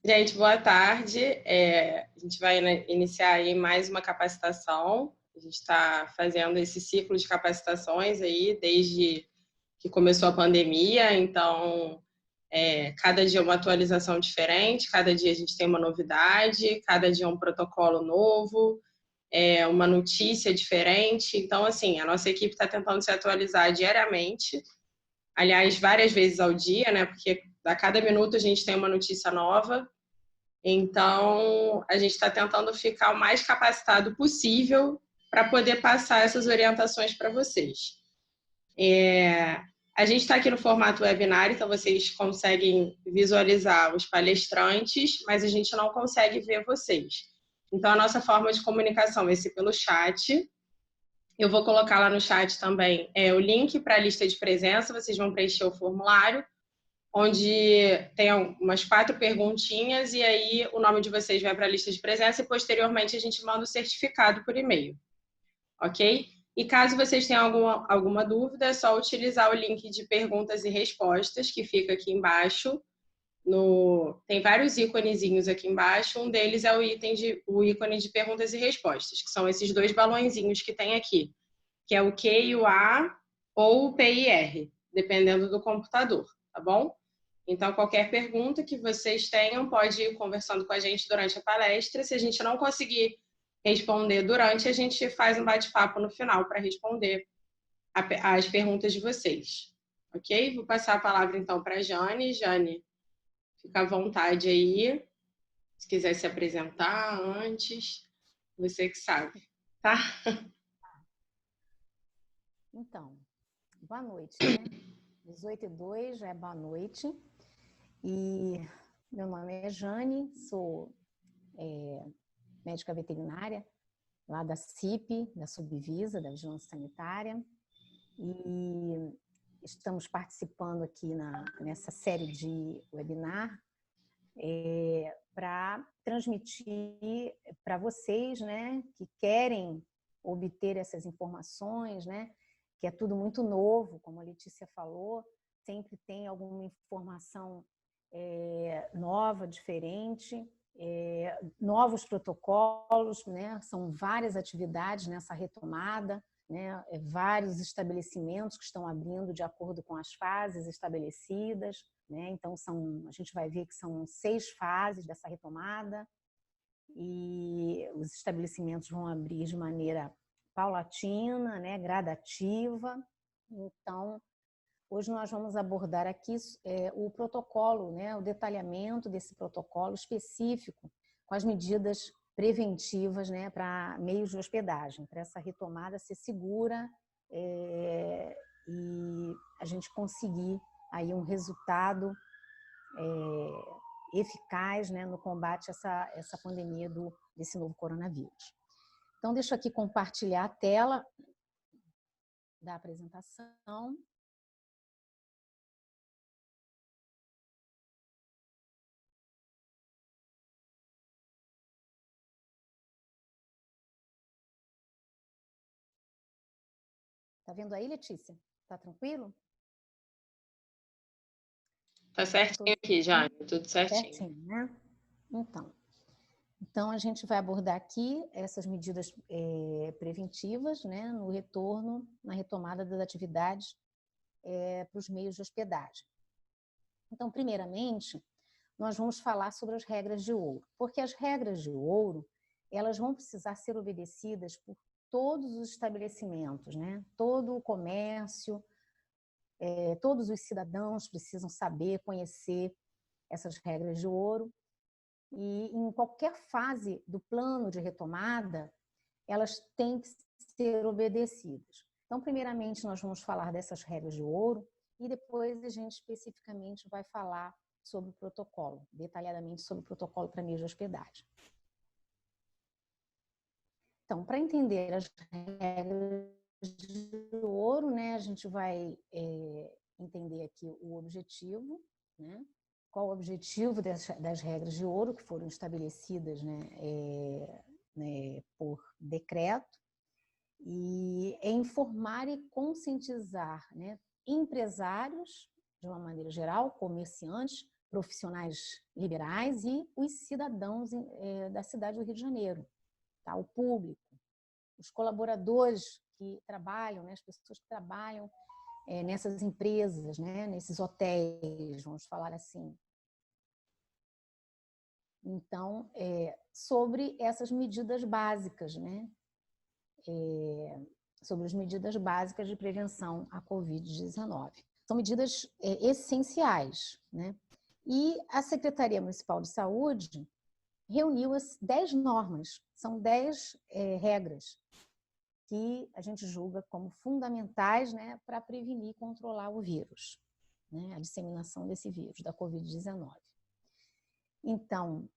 Gente, boa tarde. A gente vai iniciar aí mais uma capacitação. A gente está fazendo esse ciclo de capacitações aí desde que começou a pandemia. Então, cada dia uma atualização diferente, cada dia a gente tem uma novidade, cada dia um protocolo novo, uma notícia diferente. Então, assim, a nossa equipe está tentando se atualizar diariamente. Aliás, várias vezes ao dia, né? Porque a cada minuto a gente tem uma notícia nova. Então, a gente está tentando ficar o mais capacitado possível para poder passar essas orientações para vocês. A gente está aqui no formato webinar, então vocês conseguem visualizar os palestrantes, mas a gente não consegue ver vocês. Então, a nossa forma de comunicação vai ser pelo chat. Eu vou colocar lá no chat também o link para a lista de presença, vocês vão preencher o formulário, onde tem umas 4 perguntinhas e aí o nome de vocês vai para a lista de presença e posteriormente a gente manda o certificado por e-mail, ok? E caso vocês tenham alguma dúvida, é só utilizar o link de perguntas e respostas que fica aqui embaixo. Tem vários íconezinhos aqui embaixo, um deles é o ícone de perguntas e respostas, que são esses 2 balõezinhos que tem aqui, que é o Q e o A ou o P e R, dependendo do computador, tá bom? Então, qualquer pergunta que vocês tenham, pode ir conversando com a gente durante a palestra. Se a gente não conseguir responder durante, a gente faz um bate-papo no final para responder as perguntas de vocês. Ok? Vou passar a palavra então para a Jane. Jane, fica à vontade aí, se quiser se apresentar antes, você que sabe, tá? Então, boa noite, né? 18h02, já é boa noite. E meu nome é Jane, sou médica veterinária lá da CIP, da Subvisa, da Vigilância Sanitária. E estamos participando aqui nessa série de webinar para transmitir para vocês, né, que querem obter essas informações, né, que é tudo muito novo, como a Letícia falou, sempre tem alguma informação nova, diferente, novos protocolos, né, são várias atividades nessa retomada, né, vários estabelecimentos que estão abrindo de acordo com as fases estabelecidas, né, então a gente vai ver que são 6 fases dessa retomada e os estabelecimentos vão abrir de maneira paulatina, né, gradativa. Então, hoje nós vamos abordar aqui o protocolo, né, o detalhamento desse protocolo específico com as medidas preventivas, né, para meios de hospedagem, para essa retomada ser segura e a gente conseguir aí um resultado eficaz, né, no combate a essa pandemia desse novo coronavírus. Então, deixa eu aqui compartilhar a tela da apresentação. Tá vendo aí, Letícia? Tá tranquilo? Tá certinho aqui, Jane, tudo certinho. Certinho, né? Então, a gente vai abordar aqui essas medidas preventivas, né, no retorno, na retomada das atividades para os meios de hospedagem. Então, primeiramente, nós vamos falar sobre as regras de ouro, porque as regras de ouro, elas vão precisar ser obedecidas por todos os estabelecimentos, né? Todo o comércio, todos os cidadãos precisam saber, conhecer essas regras de ouro. E em qualquer fase do plano de retomada, elas têm que ser obedecidas. Então, primeiramente, nós vamos falar dessas regras de ouro e depois a gente especificamente vai falar sobre o protocolo, detalhadamente sobre o protocolo para meios de hospedagem. Então, para entender as regras de ouro, né, a gente vai entender aqui o objetivo, né? Qual o objetivo das regras de ouro que foram estabelecidas, né, por decreto, e é informar e conscientizar, né, empresários, de uma maneira geral, comerciantes, profissionais liberais e os cidadãos da cidade do Rio de Janeiro, tá? O público, os colaboradores que trabalham, né? As pessoas que trabalham nessas empresas, né? Nesses hotéis, vamos falar assim. Então, sobre essas medidas básicas, né? Sobre as medidas básicas de prevenção à Covid-19. São medidas essenciais, né? E a Secretaria Municipal de Saúde reuniu as 10 normas, são 10 regras que a gente julga como fundamentais, né, para prevenir e controlar o vírus, né, a disseminação desse vírus, da Covid-19. Então,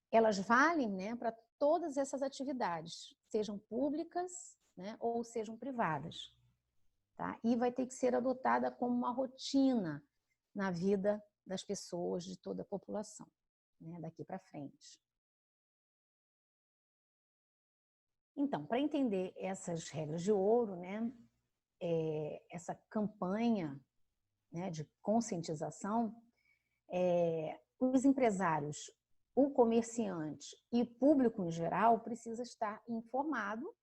elas valem, né, para todas essas atividades, sejam públicas, né, ou sejam privadas. Tá? E vai ter que ser adotada como uma rotina na vida das pessoas, de toda a população, né, daqui para frente. Então, para entender essas regras de ouro, né, essa campanha, né, de conscientização, os empresários, o comerciante e o público em geral precisa estar informado,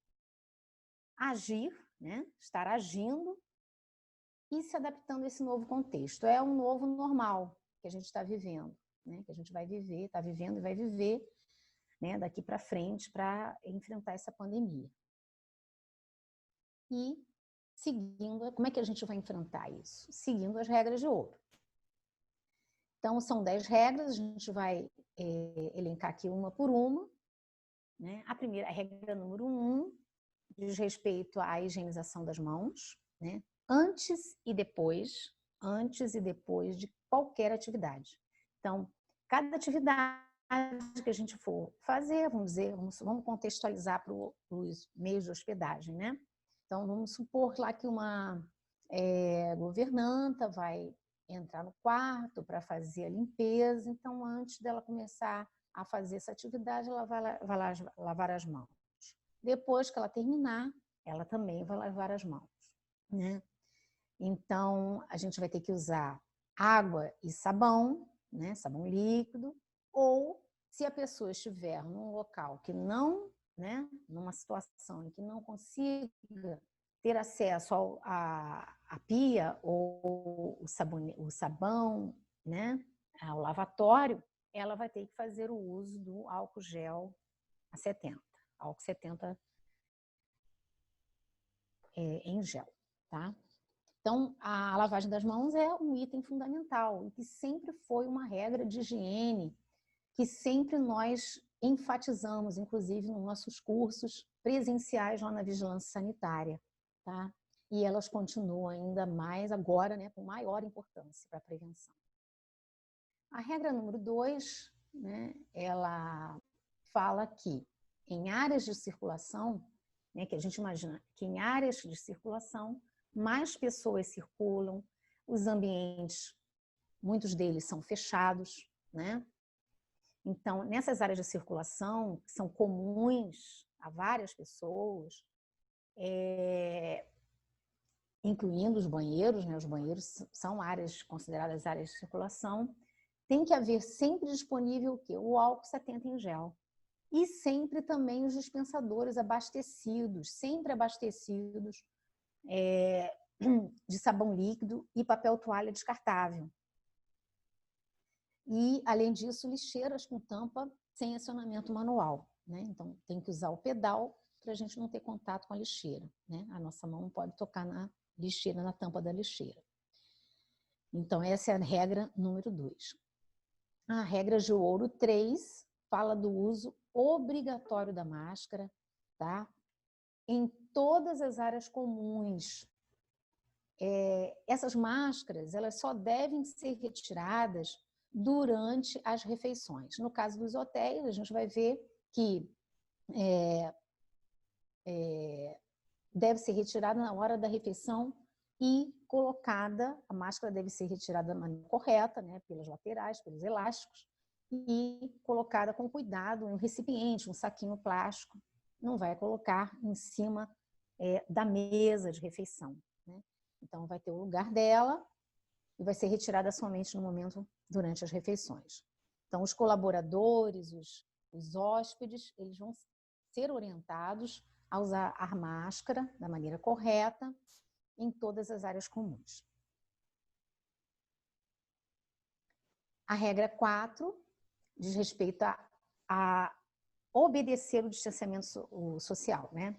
agir, né, estar agindo e se adaptando a esse novo contexto. É um novo normal que a gente está vivendo, né, que a gente vai viver, está vivendo e vai viver, né, daqui para frente para enfrentar essa pandemia. E seguindo, como é que a gente vai enfrentar isso? Seguindo as regras de ouro. Então, são 10 regras, a gente vai elencar aqui uma por uma, né? A primeira, a regra número 1, diz respeito à higienização das mãos, né? Antes e depois de qualquer atividade. Então, cada atividade que a gente for fazer, vamos contextualizar para os meios de hospedagem, né? Então, vamos supor lá que uma governanta vai entrar no quarto para fazer a limpeza, então, antes dela começar a fazer essa atividade, ela vai lavar as mãos. Depois que ela terminar, ela também vai lavar as mãos, né? Então, a gente vai ter que usar água e sabão, né? Sabão líquido, ou se a pessoa estiver num local que não, né? Numa situação em que não consiga ter acesso à pia ou o sabão, né? Ao lavatório, ela vai ter que fazer o uso do álcool gel a 70, álcool 70 em gel, tá? Então, a lavagem das mãos é um item fundamental e que sempre foi uma regra de higiene que sempre nós enfatizamos, inclusive nos nossos cursos presenciais lá na vigilância sanitária, tá? E elas continuam ainda mais agora, né, com maior importância para a prevenção. A regra número 2, né, ela fala que em áreas de circulação, né, que a gente imagina que em áreas de circulação, mais pessoas circulam, os ambientes, muitos deles são fechados, né? Então, nessas áreas de circulação, que são comuns a várias pessoas, incluindo os banheiros, né? Os banheiros são áreas consideradas áreas de circulação, tem que haver sempre disponível o quê? O álcool 70 em gel. E sempre também os dispensadores abastecidos, sempre abastecidos de sabão líquido e papel toalha descartável. E, além disso, lixeiras com tampa sem acionamento manual, né? Então, tem que usar o pedal para a gente não ter contato com a lixeira, né? A nossa mão não pode tocar na lixeira, na tampa da lixeira. Então, essa é a regra número 2. A regra de ouro 3 fala do uso obrigatório da máscara, tá? Em todas as áreas comuns. Essas máscaras, elas só devem ser retiradas durante as refeições. No caso dos hotéis, a gente vai ver que deve ser retirada na hora da refeição e colocada, a máscara deve ser retirada da maneira correta, né, pelas laterais, pelos elásticos, e colocada com cuidado em um recipiente, um saquinho plástico. Não vai colocar em cima da mesa de refeição, né? Então, vai ter o lugar dela e vai ser retirada somente no momento durante as refeições. Então, os colaboradores, os hóspedes, eles vão ser orientados a usar a máscara da maneira correta em todas as áreas comuns. A regra 4 diz respeito a obedecer o distanciamento social, né?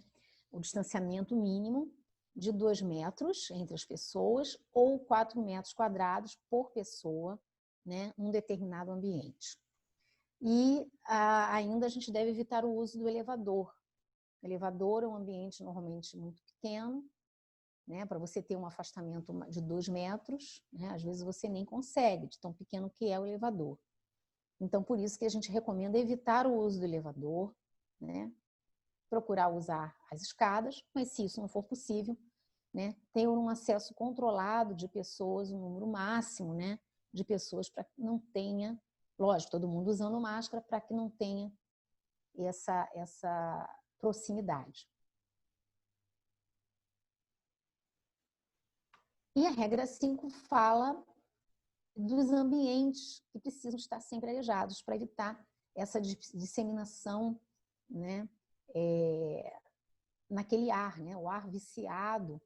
O distanciamento mínimo de 2 metros entre as pessoas ou 4 metros quadrados por pessoa, né, num determinado ambiente. E ainda a gente deve evitar o uso do elevador. O elevador é um ambiente normalmente muito pequeno, né, para você ter um afastamento de 2 metros, né, às vezes você nem consegue, de tão pequeno que é o elevador. Então, por isso que a gente recomenda evitar o uso do elevador, né, procurar usar as escadas, mas se isso não for possível, né, ter um acesso controlado de pessoas, um número máximo, né, de pessoas para que não tenha, lógico, todo mundo usando máscara, para que não tenha essa proximidade. E a regra 5 fala dos ambientes que precisam estar sempre arejados para evitar essa disseminação, né, naquele ar, né? O ar viciado,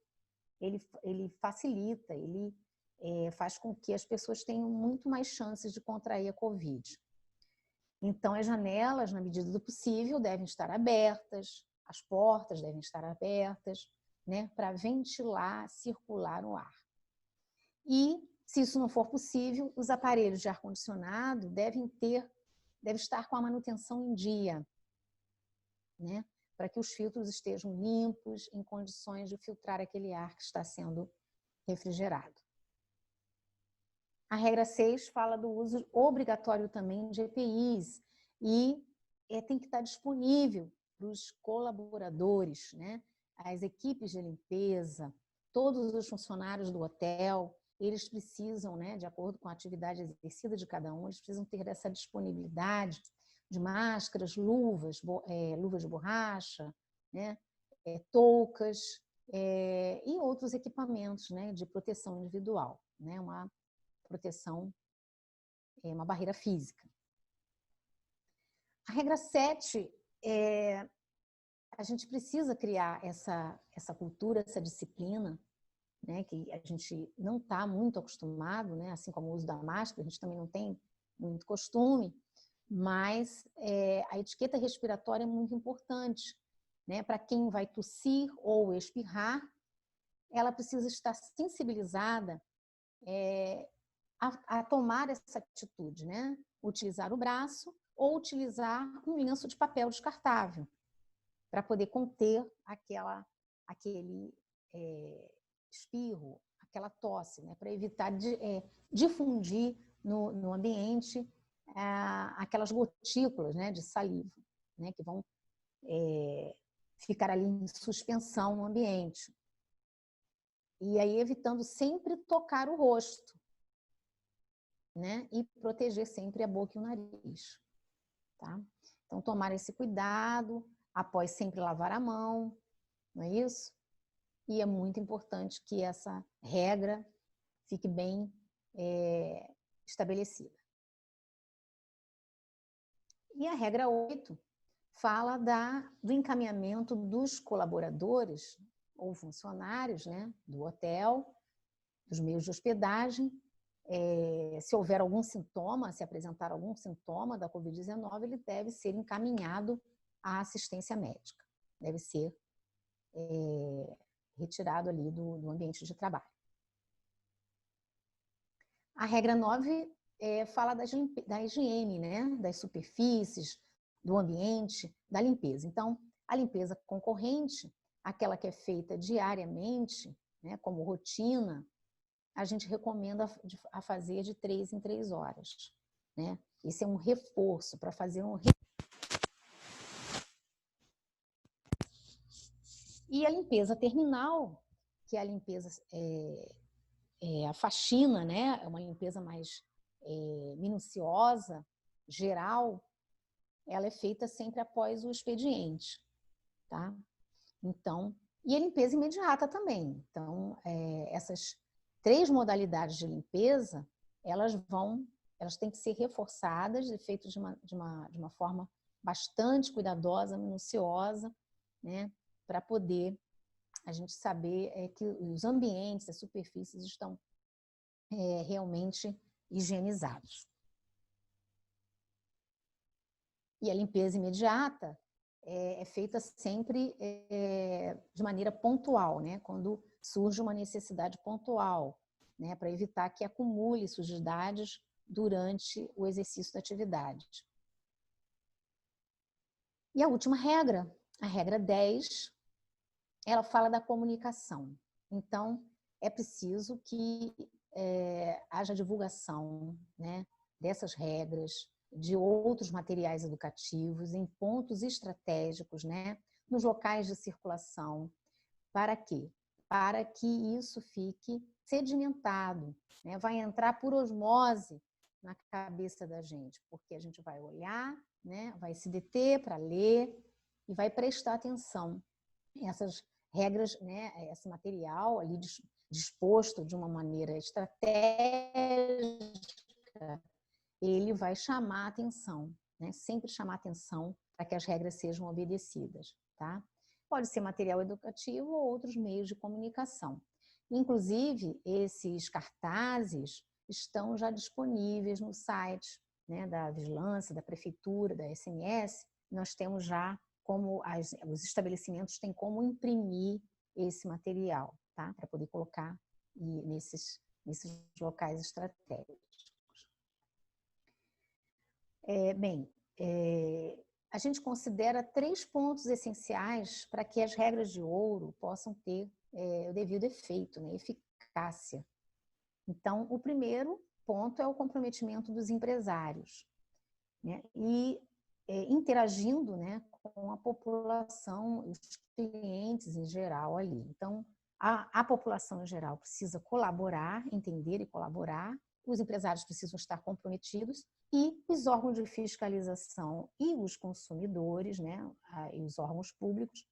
ele facilita, ele faz com que as pessoas tenham muito mais chances de contrair a Covid. Então, as janelas, na medida do possível, devem estar abertas, as portas devem estar abertas, né, para ventilar, circular o ar. E, se isso não for possível, os aparelhos de ar-condicionado devem estar com a manutenção em dia, né, para que os filtros estejam limpos, em condições de filtrar aquele ar que está sendo refrigerado. A regra 6 fala do uso obrigatório também de EPIs e tem que estar disponível para os colaboradores, né, as equipes de limpeza, todos os funcionários do hotel, eles precisam, né, de acordo com a atividade exercida de cada um, eles precisam ter essa disponibilidade de máscaras, luvas de borracha, né, toucas e outros equipamentos, né, de proteção individual, né, uma proteção, uma barreira física. A regra 7 a gente precisa criar essa cultura, essa disciplina, né, que a gente não está muito acostumado, né, assim como o uso da máscara, a gente também não tem muito costume, mas a etiqueta respiratória é muito importante, né, para quem vai tossir ou espirrar, ela precisa estar sensibilizada a tomar essa atitude, né, utilizar o braço ou utilizar um lenço de papel descartável para poder conter aquele espirro, aquela tosse, né, para evitar difundir no ambiente aquelas gotículas, né, de saliva, né, que vão ficar ali em suspensão no ambiente. E aí evitando sempre tocar o rosto, né, e proteger sempre a boca e o nariz, tá? Então, tomar esse cuidado, após sempre lavar a mão, não é isso? E é muito importante que essa regra fique bem estabelecida. E a regra 8 fala do encaminhamento dos colaboradores ou funcionários, né, do hotel, dos meios de hospedagem. Se houver algum sintoma, se apresentar algum sintoma da Covid-19, ele deve ser encaminhado à assistência médica. Deve ser retirado ali do ambiente de trabalho. A regra 9 fala da higiene, né? Das superfícies, do ambiente, da limpeza. Então, a limpeza concorrente, aquela que é feita diariamente, né, como rotina, a gente recomenda a fazer de 3 em 3 horas. Né? Esse é um reforço para fazer um... E a limpeza terminal, que é a limpeza, a faxina, né? É uma limpeza mais minuciosa, geral, ela é feita sempre após o expediente, tá? Então, e a limpeza imediata também. Então, essas 3 modalidades de limpeza, elas têm que ser reforçadas e feitas de uma forma bastante cuidadosa, minuciosa, né, para poder a gente saber que os ambientes, as superfícies estão realmente higienizados. E a limpeza imediata é feita sempre de maneira pontual, né? Quando surge uma necessidade pontual, né? Para evitar que acumule sujidades durante o exercício da atividade. E a última regra, a regra 10, ela fala da comunicação. Então, é preciso que haja divulgação, né, dessas regras, de outros materiais educativos, em pontos estratégicos, né, nos locais de circulação. Para quê? Para que isso fique sedimentado, né, vai entrar por osmose na cabeça da gente, porque a gente vai olhar, né, vai se deter para ler e vai prestar atenção. Essas regras, né, esse material ali disposto de uma maneira estratégica, ele vai chamar a atenção, né? Sempre chamar a atenção para que as regras sejam obedecidas, tá? Pode ser material educativo ou outros meios de comunicação. Inclusive, esses cartazes estão já disponíveis no site, né, da Vigilância, da Prefeitura, da SMS. Nós temos já como os estabelecimentos têm como imprimir esse material, tá? Para poder colocar nesses locais estratégicos. A gente considera 3 pontos essenciais para que as regras de ouro possam ter o devido efeito, né? Eficácia. Então, o primeiro ponto é o comprometimento dos empresários, né? E interagindo, né, com a população, os clientes em geral ali. Então, a população em geral precisa colaborar, entender e colaborar, os empresários precisam estar comprometidos e os órgãos de fiscalização e os consumidores, né, e os órgãos públicos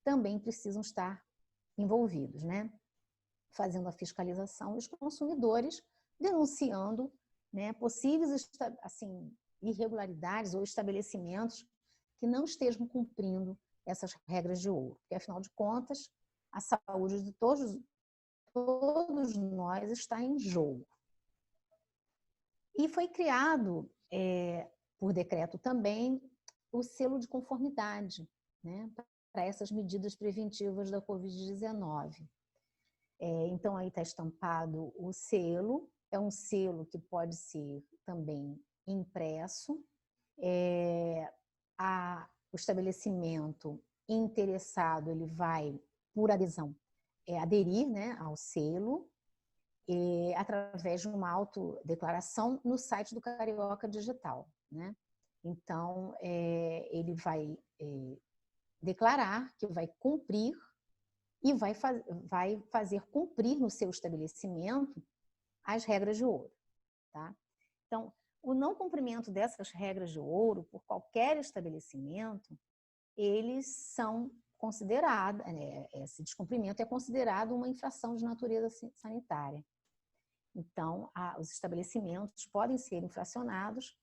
também precisam estar envolvidos, né, fazendo a fiscalização, e os consumidores denunciando, né, possíveis assim, irregularidades ou estabelecimentos que não estejam cumprindo essas regras de ouro. Porque, afinal de contas, a saúde de todos nós está em jogo. E foi criado, por decreto também, o selo de conformidade, né, para essas medidas preventivas da Covid-19. Então, aí está estampado o selo, é um selo que pode ser também impresso. O estabelecimento interessado, ele vai, por adesão, aderir, né, ao selo, através de uma autodeclaração no site do Carioca Digital, né? Então, ele vai declarar que vai cumprir e vai fazer cumprir no seu estabelecimento as regras de ouro, tá? Então, o não cumprimento dessas regras de ouro por qualquer estabelecimento, eles são considerados, esse descumprimento é considerado uma infração de natureza sanitária. Então, os estabelecimentos podem ser infracionados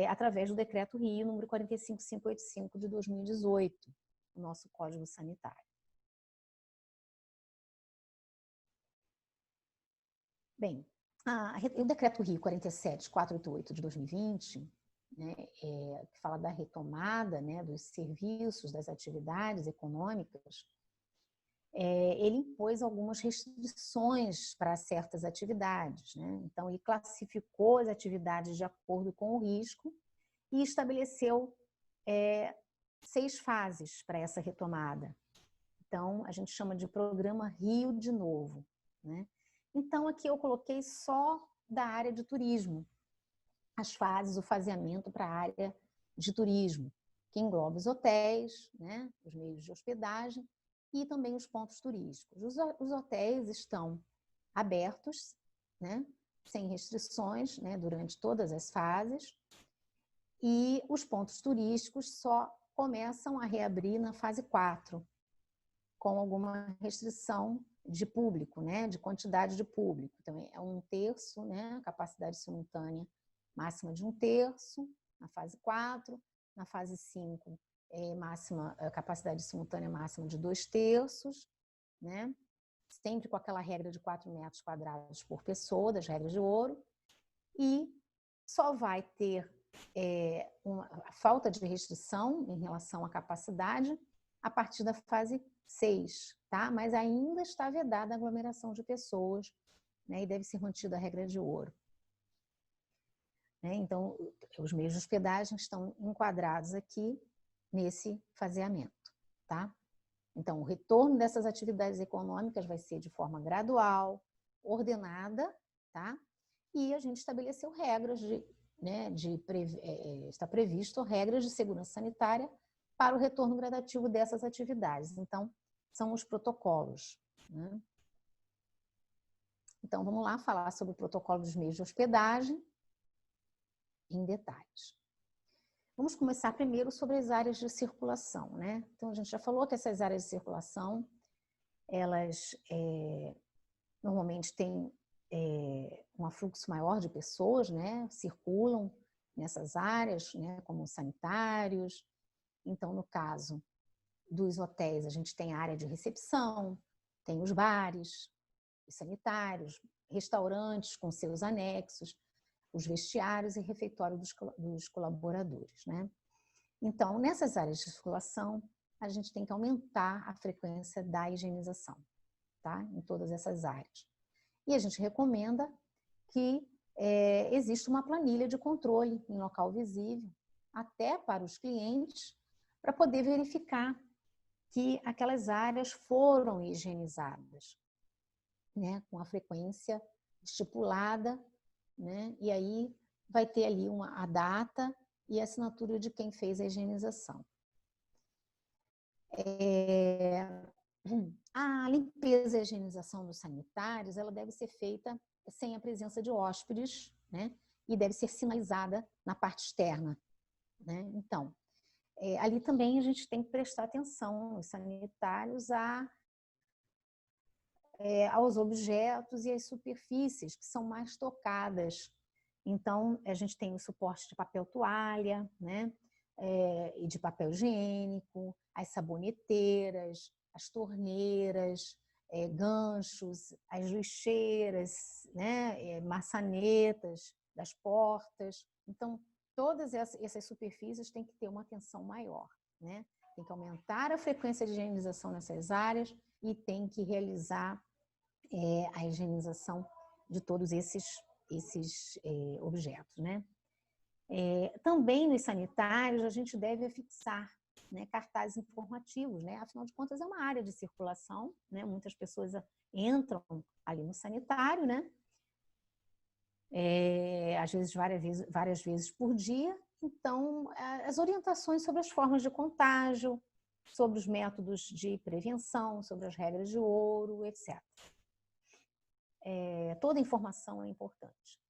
através do Decreto-Rio número 45585 de 2018, o nosso Código Sanitário. Bem, o Decreto-Rio 47488 de 2020, né, que fala da retomada, né, dos serviços, das atividades econômicas, ele impôs algumas restrições para certas atividades, né? Então, ele classificou as atividades de acordo com o risco e estabeleceu 6 fases para essa retomada. Então, a gente chama de Programa Rio de Novo, né? Então, aqui eu coloquei só da área de turismo, as fases, o faseamento para a área de turismo, que engloba os hotéis, né, os meios de hospedagem e também os pontos turísticos. Os hotéis estão abertos, né, sem restrições, né, durante todas as fases, e os pontos turísticos só começam a reabrir na fase 4, com alguma restrição de público, né? De quantidade de público. Então, é 1/3, né? Capacidade simultânea máxima de 1/3, na fase 4. Na fase 5, capacidade simultânea máxima de 2/3, né? Sempre com aquela regra de 4 metros quadrados por pessoa, das regras de ouro. E só vai ter uma falta de restrição em relação à capacidade a partir da fase 6, tá? Mas ainda está vedada a aglomeração de pessoas, né? E deve ser mantida a regra de ouro. Né? Então, os meios de hospedagem estão enquadrados aqui nesse faseamento, tá? Então, o retorno dessas atividades econômicas vai ser de forma gradual, ordenada, tá? E a gente estabeleceu regras está previsto regras de segurança sanitária para o retorno gradativo dessas atividades. Então, são os protocolos, né? Então, vamos lá falar sobre o protocolo dos meios de hospedagem em detalhes. Vamos começar primeiro sobre as áreas de circulação, né? Então, a gente já falou que essas áreas de circulação, elas normalmente têm um afluxo maior de pessoas, né? Circulam nessas áreas, né? Como sanitários. Então, no caso dos hotéis, a gente tem a área de recepção, tem os bares, os sanitários, restaurantes com seus anexos, os vestiários e refeitório dos colaboradores, né? Então, nessas áreas de circulação, a gente tem que aumentar a frequência da higienização, tá? Em todas essas áreas. E a gente recomenda que exista uma planilha de controle em local visível, até para os clientes, para poder verificar que aquelas áreas foram higienizadas, né? Com a frequência estipulada, né? E aí vai ter ali a data e a assinatura de quem fez a higienização. A limpeza e a higienização dos sanitários, ela deve ser feita sem a presença de hóspedes, né? E deve ser sinalizada na parte externa, né? Então, ali também a gente tem que prestar atenção, os sanitários, aos objetos e às superfícies que são mais tocadas. Então, a gente tem o suporte de papel toalha, né? E de papel higiênico, as saboneteiras, as torneiras, ganchos, as lixeiras, né? Maçanetas das portas. Então, todas essas superfícies têm que ter uma atenção maior, né? Tem que aumentar a frequência de higienização nessas áreas e tem que realizar a higienização de todos esses objetos, né? Também nos sanitários, a gente deve fixar, né, cartazes informativos, né? Afinal de contas, é uma área de circulação, né? Muitas pessoas entram ali no sanitário, né? Às vezes, várias vezes por dia. Então, as orientações sobre as formas de contágio, sobre os métodos de prevenção, sobre as regras de ouro, etc. Toda informação é importante.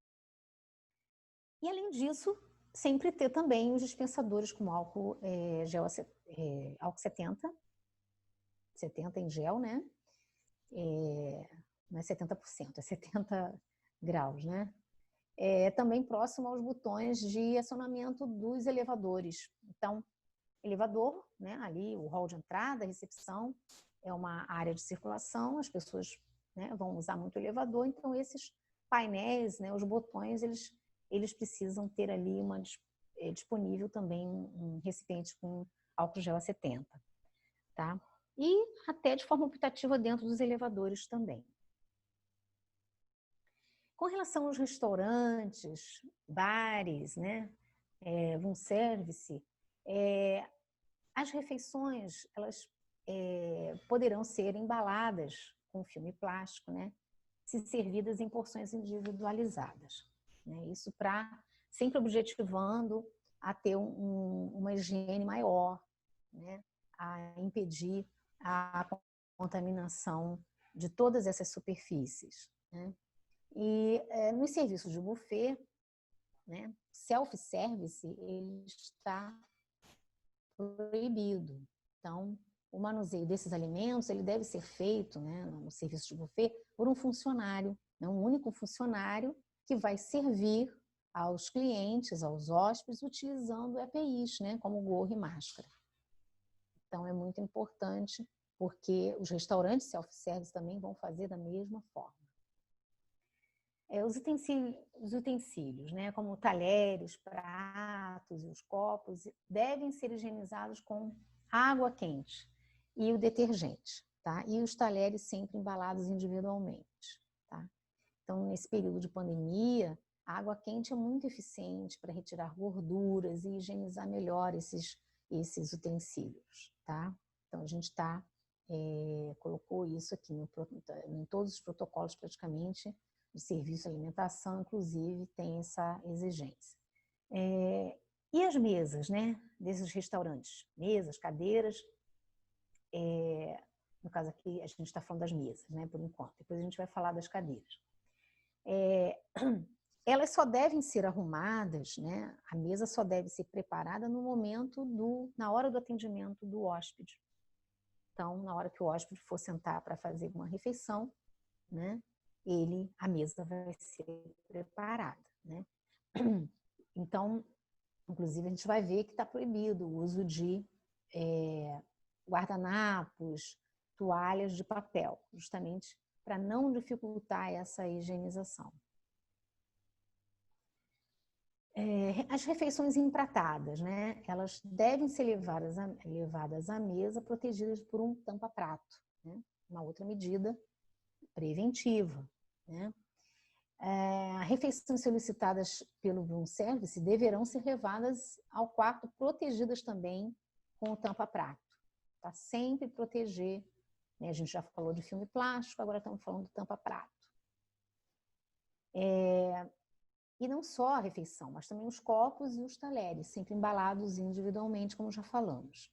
E, além disso, sempre ter também os dispensadores com álcool álcool 70 em gel, né? Não é 70%, é 70 graus, né? Também próximo aos botões de acionamento dos elevadores. Então, elevador, né? Ali o hall de entrada, recepção, é uma área de circulação, as pessoas, né, vão usar muito o elevador, então esses painéis, né, os botões, eles precisam ter ali disponível também um recipiente com álcool gel a 70, tá? E até de forma optativa dentro dos elevadores também. Com relação aos restaurantes, bares, né, room service, as refeições, elas poderão ser embaladas com filme plástico, né, se servidas em porções individualizadas, né? Isso para sempre objetivando a ter uma higiene maior, né, a impedir a contaminação de todas essas superfícies, né? E nos serviços de buffet, né, self-service, ele está proibido. Então, o manuseio desses alimentos ele deve ser feito, né, no serviço de buffet por um funcionário, né, um único funcionário que vai servir aos clientes, aos hóspedes, utilizando EPIs, né, como gorro e máscara. Então, é muito importante, porque os restaurantes self-service também vão fazer da mesma forma. Os utensílios, né, como talheres, pratos e os copos, devem ser higienizados com água quente e o detergente, tá? E os talheres sempre embalados individualmente, tá? Então, nesse período de pandemia, a água quente é muito eficiente para retirar gorduras e higienizar melhor esses utensílios, tá? Então, a gente colocou isso aqui em todos os protocolos praticamente de serviço de alimentação, inclusive, tem essa exigência. E as mesas, né, desses restaurantes? Mesas, cadeiras, no caso aqui a gente está falando das mesas, né, por enquanto. Depois a gente vai falar das cadeiras. Elas só devem ser arrumadas, né, a mesa só deve ser preparada no momento na hora do atendimento do hóspede. Então, na hora que o hóspede for sentar para fazer uma refeição, né, a mesa vai ser preparada, né? Então, inclusive, a gente vai ver que está proibido o uso de guardanapos, toalhas de papel, justamente para não dificultar essa higienização. As refeições empratadas, né? Elas devem ser levadas à mesa protegidas por um tampa-prato, né? Uma outra medida preventiva, né? Refeições solicitadas pelo room service deverão ser levadas ao quarto protegidas também com o tampa-prato. Tá? Sempre proteger, né? A gente já falou de filme plástico, agora estamos falando do tampa-prato. E não só a refeição, mas também os copos e os talheres, sempre embalados individualmente, como já falamos.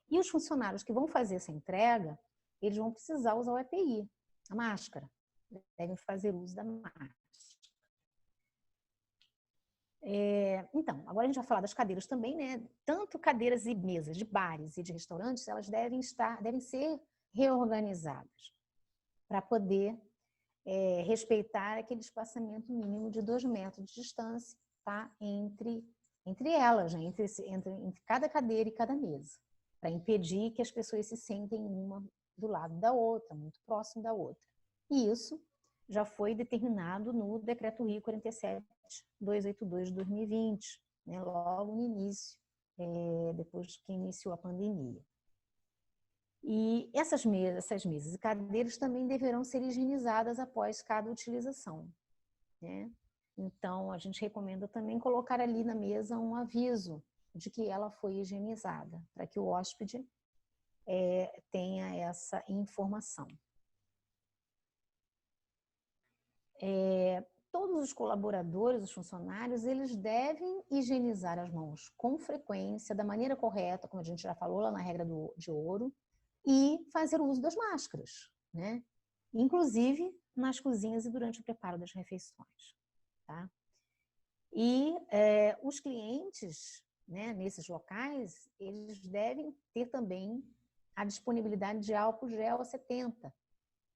E os funcionários que vão fazer essa entrega, eles vão precisar usar o EPI, a máscara. Devem fazer uso da máscara. Então, agora a gente vai falar das cadeiras também, né? Tanto cadeiras e mesas de bares e de restaurantes, elas devem ser reorganizadas para poder respeitar aquele espaçamento mínimo de 2 metros de distância, tá? Entre elas, né? entre cada cadeira e cada mesa, para impedir que as pessoas se sentem uma do lado da outra, muito próximo da outra. E isso já foi determinado no Decreto-Rio 47.282 de 2020, né? Logo no início, depois que iniciou a pandemia. E essas mesas e cadeiras também deverão ser higienizadas após cada utilização, né? Então, a gente recomenda também colocar ali na mesa um aviso de que ela foi higienizada, para que o hóspede tenha essa informação. Todos os colaboradores, os funcionários, eles devem higienizar as mãos com frequência, da maneira correta, como a gente já falou lá na regra de ouro, e fazer uso das máscaras, né? Inclusive nas cozinhas e durante o preparo das refeições, tá? E os clientes, né, nesses locais, eles devem ter também a disponibilidade de álcool gel a 70,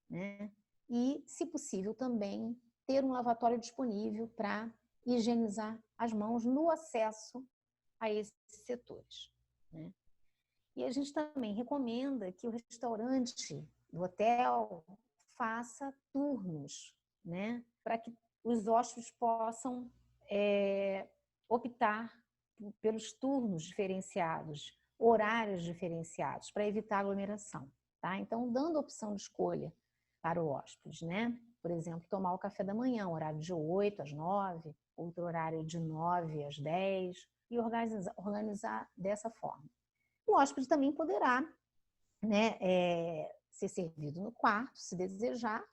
né? E, se possível, também ter um lavatório disponível para higienizar as mãos no acesso a esses setores, né? E a gente também recomenda que o restaurante do hotel faça turnos, né? Para que os hóspedes possam optar pelos turnos diferenciados, horários diferenciados, para evitar aglomeração, tá? Então, dando opção de escolha para o hóspede, né? Por exemplo, tomar o café da manhã, horário de 8 às 9, outro horário de 9 às 10, e organizar dessa forma. O hóspede também poderá, né, ser servido no quarto, se desejar,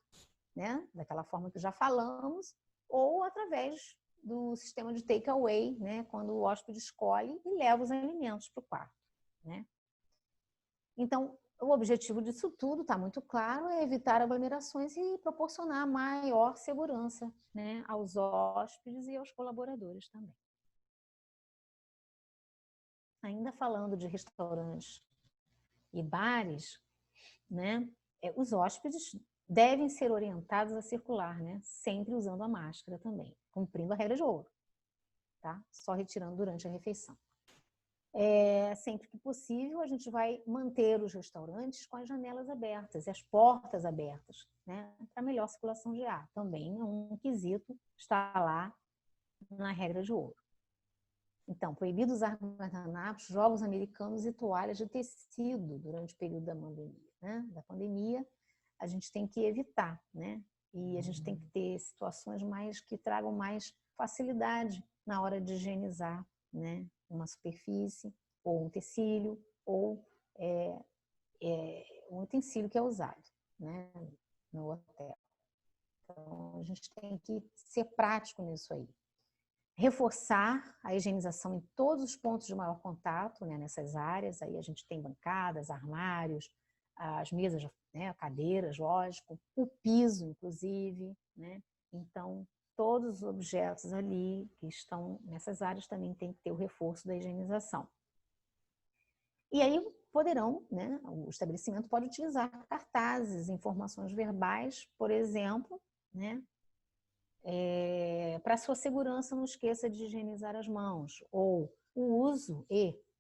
né, daquela forma que já falamos, ou através do sistema de take-away, né, quando o hóspede escolhe e leva os alimentos para o quarto, né? Então, o objetivo disso tudo, está muito claro, é evitar aglomerações e proporcionar maior segurança, né, aos hóspedes e aos colaboradores também. Ainda falando de restaurantes e bares, né, os hóspedes devem ser orientados a circular, né, sempre usando a máscara também, cumprindo a regra de ouro, tá? Só retirando durante a refeição. Sempre que possível, a gente vai manter os restaurantes com as janelas abertas e as portas abertas, né, para melhor circulação de ar. Também é um quesito, está lá na regra de ouro. Então, proibido usar guardanapos, jogos americanos e toalhas de tecido durante o período da pandemia, né? Da pandemia, a gente tem que evitar, né? E a gente tem que ter situações que tragam mais facilidade na hora de higienizar, né? Uma superfície, ou um tecido, ou um utensílio que é usado, né? No hotel. Então, a gente tem que ser prático nisso aí. Reforçar a higienização em todos os pontos de maior contato, né, nessas áreas. Aí a gente tem bancadas, armários, as mesas, né, cadeiras, lógico, o piso, inclusive, né? Então, todos os objetos ali que estão nessas áreas também tem que ter o reforço da higienização. E aí poderão, né, o estabelecimento pode utilizar cartazes, informações verbais, por exemplo, né? Para sua segurança, não esqueça de higienizar as mãos, ou o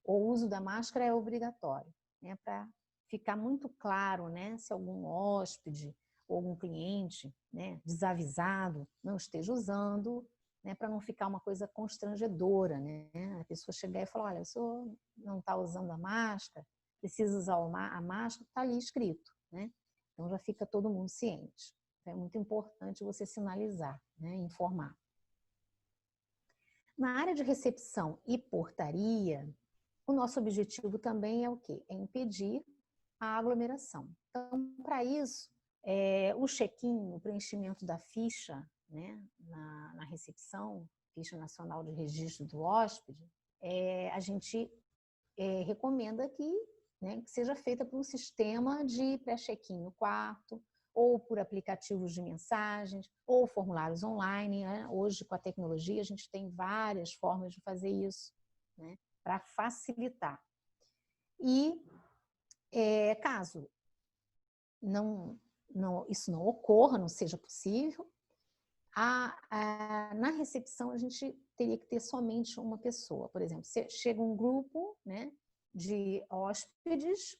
uso da máscara é obrigatório, né, para ficar muito claro, né, se algum hóspede ou algum cliente, né, desavisado não esteja usando, né, para não ficar uma coisa constrangedora, né, a pessoa chegar e falar, olha, o senhor não está usando a máscara, precisa usar a máscara, está ali escrito, né, então já fica todo mundo ciente. É muito importante você sinalizar, né, informar. Na área de recepção e portaria, o nosso objetivo também é o quê? É impedir a aglomeração. Então, para isso, o check-in, o preenchimento da ficha, né, na recepção, ficha nacional de registro do hóspede, a gente recomenda né, que seja feita por um sistema de pré-check-in no quarto, ou por aplicativos de mensagens, ou formulários online, né? Hoje, com a tecnologia, a gente tem várias formas de fazer isso, né, para facilitar. E, caso isso não ocorra, não seja possível, na recepção a gente teria que ter somente uma pessoa. Por exemplo, chega um grupo, né, de hóspedes,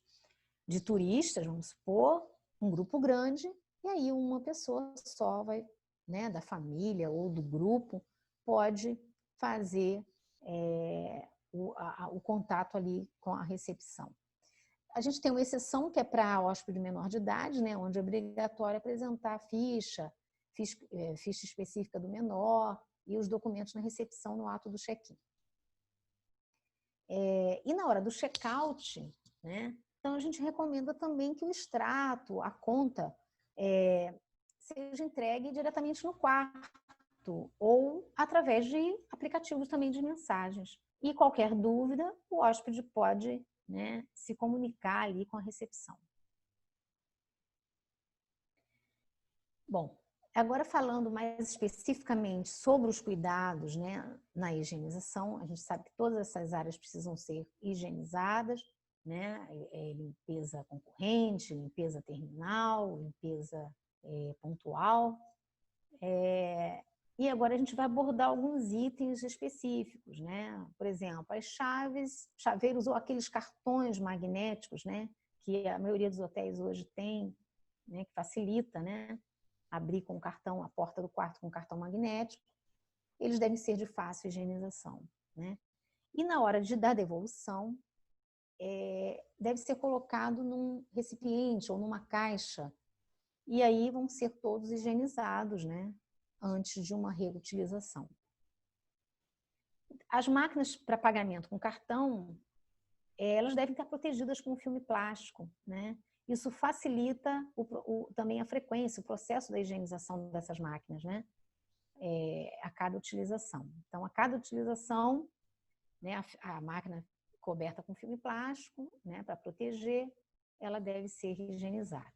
de turistas, vamos supor, um grupo grande, e aí uma pessoa só vai, né, da família ou do grupo, pode fazer o contato ali com a recepção. A gente tem uma exceção que é para hóspede menor de idade, né, onde é obrigatório apresentar a ficha específica do menor e os documentos na recepção no ato do check-in. E na hora do check-out, né, então a gente recomenda também que o extrato, a conta, seja entregue diretamente no quarto ou através de aplicativos também de mensagens. E qualquer dúvida, o hóspede pode, né, se comunicar ali com a recepção. Bom, agora falando mais especificamente sobre os cuidados, né, na higienização, a gente sabe que todas essas áreas precisam ser higienizadas, né, limpeza concorrente, limpeza terminal, limpeza pontual. E agora a gente vai abordar alguns itens específicos, né? Por exemplo, as chaveiros ou aqueles cartões magnéticos, né, que a maioria dos hotéis hoje tem, né, que facilita, né, abrir com o cartão, a porta do quarto com cartão magnético, eles devem ser de fácil higienização, né? E na hora de dar devolução, deve ser colocado num recipiente ou numa caixa, e aí vão ser todos higienizados, né, antes de uma reutilização. As máquinas para pagamento com cartão, elas devem estar protegidas com filme plástico, né? Isso facilita também a frequência, o processo da higienização dessas máquinas, né? A cada utilização. Então, a cada utilização, né, a máquina coberta com filme plástico, né, para proteger, ela deve ser higienizada.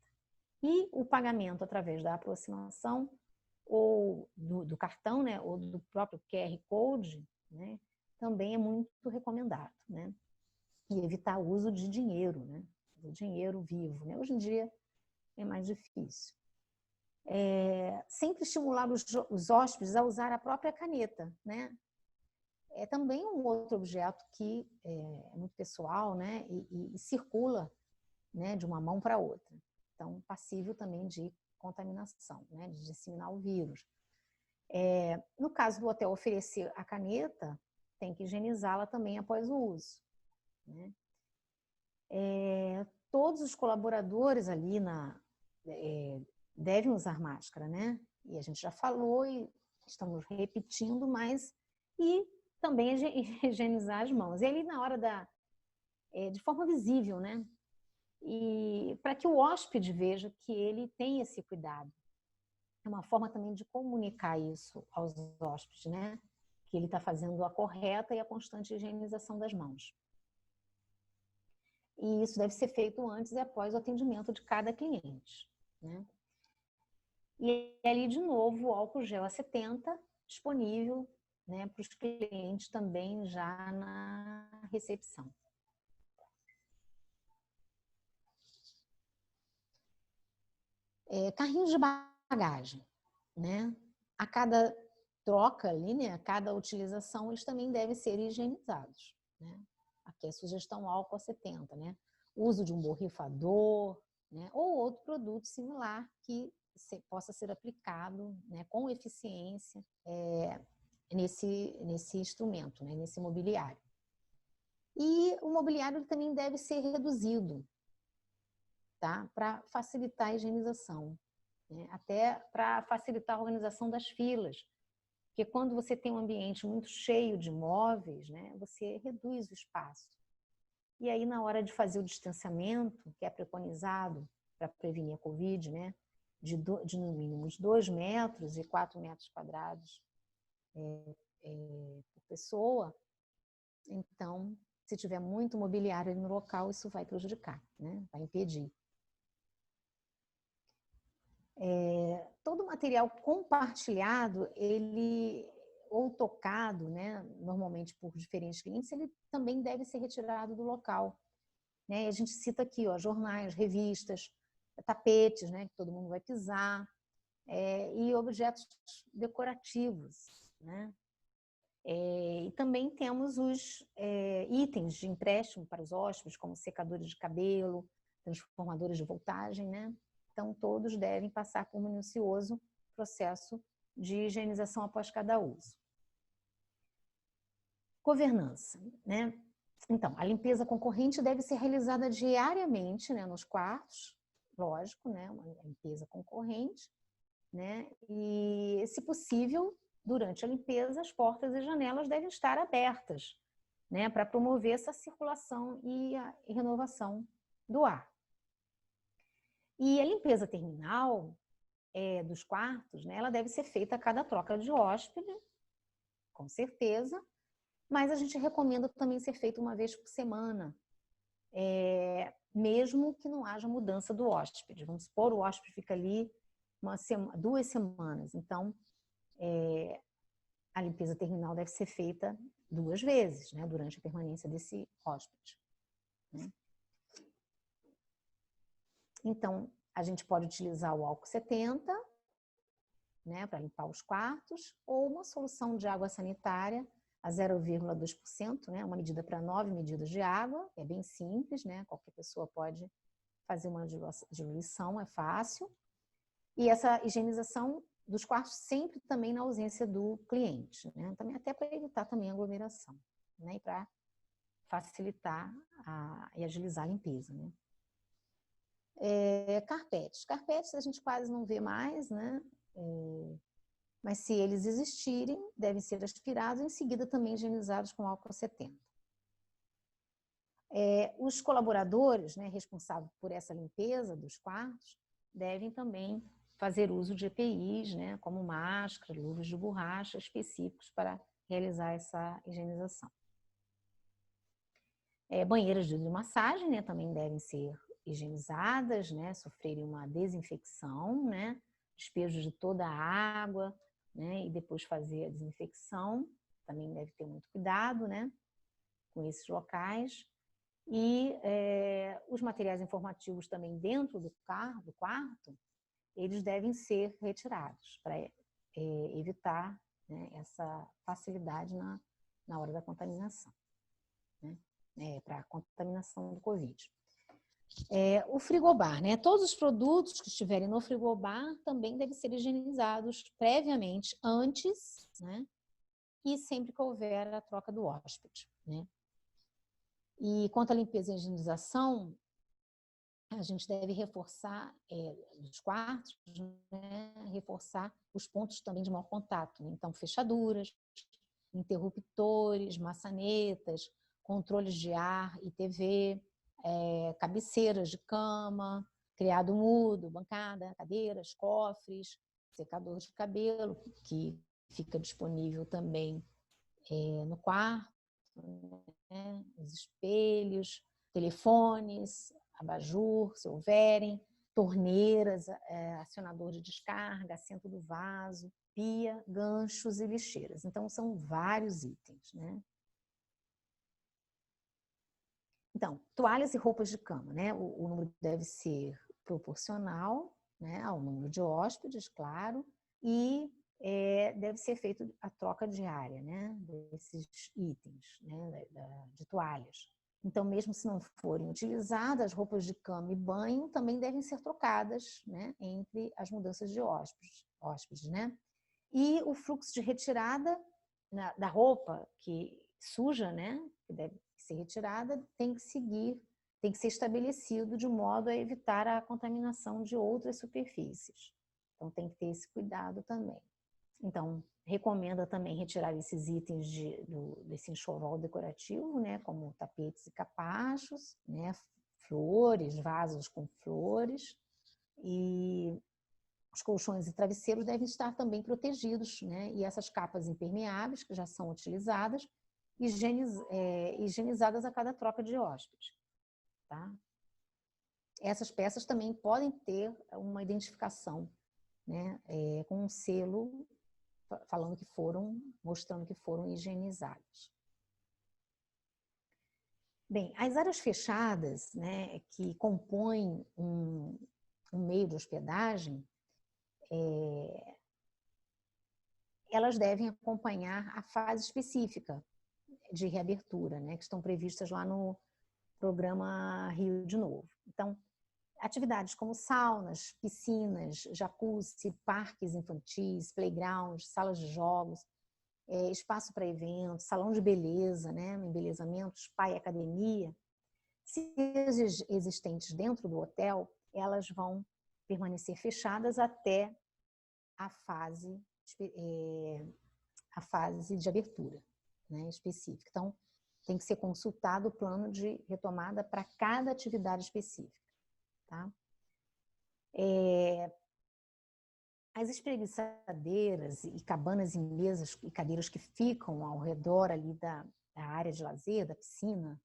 E o pagamento através da aproximação ou do cartão, né, ou do próprio QR Code, né, também é muito recomendado, né? E evitar o uso de dinheiro, né? do dinheiro vivo, né? Hoje em dia é mais difícil. Sempre estimular os hóspedes a usar a própria caneta, né? É também um outro objeto que é muito pessoal, né? E circula, né, de uma mão para outra. Então, passível também de contaminação, né, de disseminar o vírus. No caso do hotel oferecer a caneta, tem que higienizá-la também após o uso, né? Todos os colaboradores ali devem usar máscara, né? E a gente já falou e estamos repetindo, mas e também higienizar as mãos. E ali na hora de forma visível, né? E para que o hóspede veja que ele tem esse cuidado. É uma forma também de comunicar isso aos hóspedes, né? Que ele está fazendo a correta e a constante higienização das mãos. E isso deve ser feito antes e após o atendimento de cada cliente, né? E ali, de novo, o álcool gel a 70 disponível, né, para os clientes também já na recepção. Carrinhos de bagagem, né? A cada troca ali, né, a cada utilização, eles também devem ser higienizados, né? Aqui a sugestão álcool a 70, né? Uso de um borrifador, né, ou outro produto similar que possa ser aplicado, né, com eficiência nesse instrumento, né, nesse mobiliário. E o mobiliário também deve ser reduzido, tá? Para facilitar a higienização, né? Até para facilitar a organização das filas. Porque quando você tem um ambiente muito cheio de móveis, né, você reduz o espaço. E aí, na hora de fazer o distanciamento, que é preconizado para prevenir a Covid, né, de no mínimo 2 metros e 4 metros quadrados por pessoa, então, se tiver muito mobiliário no local, isso vai prejudicar, né, vai impedir. Todo material compartilhado, ou tocado, né, normalmente por diferentes clientes, ele também deve ser retirado do local, né? E a gente cita aqui, ó, jornais, revistas, tapetes, né, que todo mundo vai pisar, e objetos decorativos, né? E também temos os itens de empréstimo para os hóspedes, como secadores de cabelo, transformadores de voltagem, né? Então, todos devem passar por um minucioso processo de higienização após cada uso. Governança, né? Então, a limpeza concorrente deve ser realizada diariamente, né, nos quartos, lógico, né, uma limpeza concorrente, né? E, se possível, durante a limpeza, as portas e janelas devem estar abertas, né, para promover essa circulação e a renovação do ar. E a limpeza terminal dos quartos, né, ela deve ser feita a cada troca de hóspede, com certeza, mas a gente recomenda também ser feita uma vez por semana, mesmo que não haja mudança do hóspede. Vamos supor, o hóspede fica ali 2 semanas, então a limpeza terminal deve ser feita 2 vezes, né, durante a permanência desse hóspede, né? Então, a gente pode utilizar o álcool 70, né, para limpar os quartos, ou uma solução de água sanitária a 0,2%, né, uma medida para 9 medidas de água, é bem simples, né, qualquer pessoa pode fazer uma diluição, é fácil. E essa higienização dos quartos sempre também na ausência do cliente, né, também até para evitar também a aglomeração, né, e para facilitar e agilizar a limpeza, né. Carpetes a gente quase não vê mais, né? Mas se eles existirem, devem ser aspirados e em seguida também higienizados com álcool 70. Os colaboradores, né, responsáveis por essa limpeza dos quartos devem também fazer uso de EPIs, né, como máscara, luvas de borracha específicos para realizar essa higienização. Banheiras de hidromassagem, né, também devem ser higienizadas, né, sofrerem uma desinfecção, né, despejo de toda a água, né, e depois fazer a desinfecção, também deve ter muito cuidado, né, com esses locais. E os materiais informativos também dentro do quarto, eles devem ser retirados para evitar, né, essa facilidade na hora da contaminação, né, para a contaminação do Covid. O frigobar, né? Todos os produtos que estiverem no frigobar também devem ser higienizados previamente, antes, né? E sempre que houver a troca do hóspede, né? E quanto à limpeza e higienização, a gente deve reforçar os quartos, né? Reforçar os pontos também de maior contato, né? Então, fechaduras, interruptores, maçanetas, controles de ar e TV, cabeceiras de cama, criado mudo, bancada, cadeiras, cofres, secador de cabelo, que fica disponível também no quarto, né? Os espelhos, telefones, abajur, se houverem, torneiras, acionador de descarga, assento do vaso, pia, ganchos e lixeiras. Então, são vários itens, né? Então, toalhas e roupas de cama, né? O número deve ser proporcional, né, ao número de hóspedes, claro, e deve ser feita a troca diária, né, desses itens, né, de toalhas. Então, mesmo se não forem utilizadas, as roupas de cama e banho também devem ser trocadas, né, entre as mudanças de hóspedes, né? E o fluxo de retirada da roupa que suja, né, que deve ser retirada, tem que ser estabelecido de modo a evitar a contaminação de outras superfícies. Então, tem que ter esse cuidado também. Então, recomenda também retirar esses itens desse enxoval decorativo, né, como tapetes e capachos, né, flores, vasos com flores, e os colchões e travesseiros devem estar também protegidos, né, e essas capas impermeáveis, que já são utilizadas, higienizadas a cada troca de hóspedes. Tá? Essas peças também podem ter uma identificação, né, com um selo mostrando que foram higienizadas. Bem, as áreas fechadas, né, que compõem um meio de hospedagem, elas devem acompanhar a fase específica de reabertura, né, que estão previstas lá no programa Rio de Novo. Então, atividades como saunas, piscinas, jacuzzi, parques infantis, playgrounds, salas de jogos, espaço para eventos, salão de beleza, né, embelezamento, spa e academia, se existentes dentro do hotel, elas vão permanecer fechadas até a fase de abertura, né, específica. Então, tem que ser consultado o plano de retomada para cada atividade específica. Tá? As espreguiçadeiras e cabanas e mesas e cadeiras que ficam ao redor ali da área de lazer, da piscina,